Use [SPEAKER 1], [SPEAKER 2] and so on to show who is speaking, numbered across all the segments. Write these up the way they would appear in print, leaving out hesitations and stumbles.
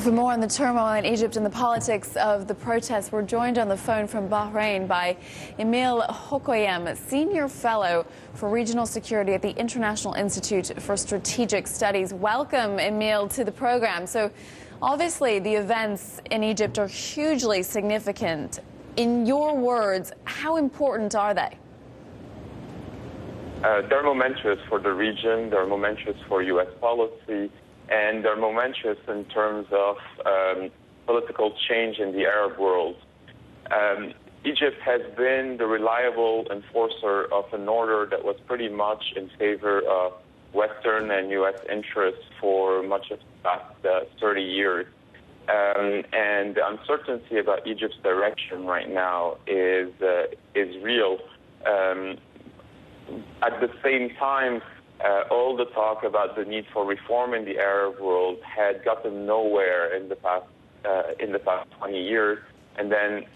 [SPEAKER 1] For more on the turmoil in Egypt and the politics of the protests, we're joined on the phone from Bahrain by Emile Hokayem, Senior Fellow for Regional Security at the International Institute for Strategic Studies. Welcome, Emile, to the program. So, obviously, the events in Egypt are hugely significant. In your words, how important are they?
[SPEAKER 2] They're momentous for the region, they're momentous for U.S. policy, and they're momentous in terms of political change in the Arab world. Egypt has been the reliable enforcer of an order that was pretty much in favor of Western and U.S. interests for much of the past 30 years. And the uncertainty about Egypt's direction right now is real. At the same time, all the talk about the need for reform in the Arab world had gotten nowhere in the past 20 years, and then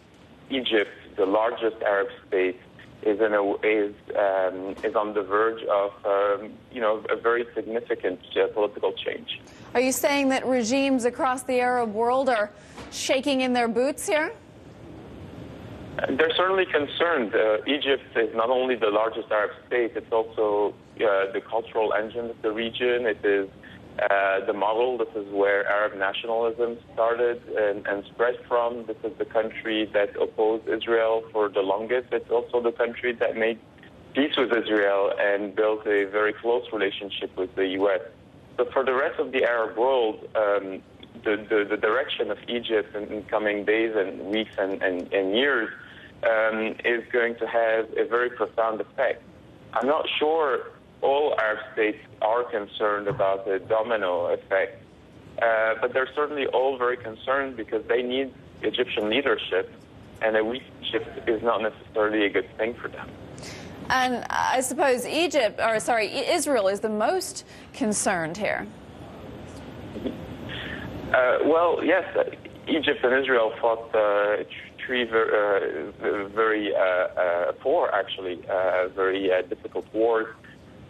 [SPEAKER 2] Egypt, the largest Arab state, is on the verge of a very significant political change.
[SPEAKER 1] Are you saying that regimes across the Arab world are shaking in their boots here?
[SPEAKER 2] They're certainly concerned. Egypt is not only the largest Arab state, it's also the cultural engine of the region. It is the model. This is where Arab nationalism started and spread from. This is the country that opposed Israel for the longest. It's also the country that made peace with Israel and built a very close relationship with the U.S. So for the rest of the Arab world, the direction of Egypt in coming days and weeks and years is going to have a very profound effect. I'm not sure all Arab states are concerned about the domino effect, but they're certainly all very concerned because they need Egyptian leadership, and a weak Egypt is not necessarily a good thing for them.
[SPEAKER 1] And I suppose Israel is the most concerned here.
[SPEAKER 2] Well, yes, Egypt and Israel fought three very difficult wars.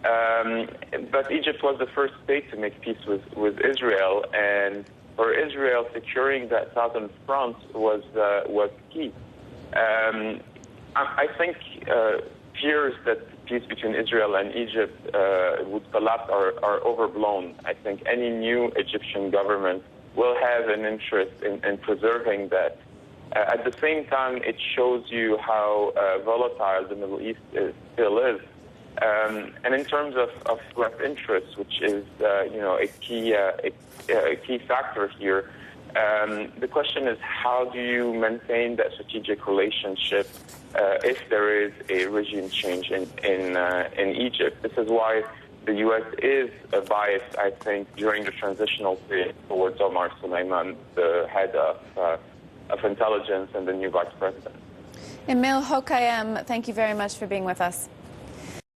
[SPEAKER 2] But Egypt was the first state to make peace with Israel, and for Israel, securing that southern front was key. I think fears that peace between Israel and Egypt would collapse are overblown. I think any new Egyptian government will have an interest in preserving that. At the same time, it shows you how volatile the Middle East still is. And in terms of U.S. interests, which is a key factor here, the question is how do you maintain that strategic relationship if there is a regime change in Egypt? This is why the U.S. is biased, I think, during the transitional period towards Omar Suleiman, the head of intelligence and the new vice president.
[SPEAKER 1] Emile Hokayem, thank you very much for being with us.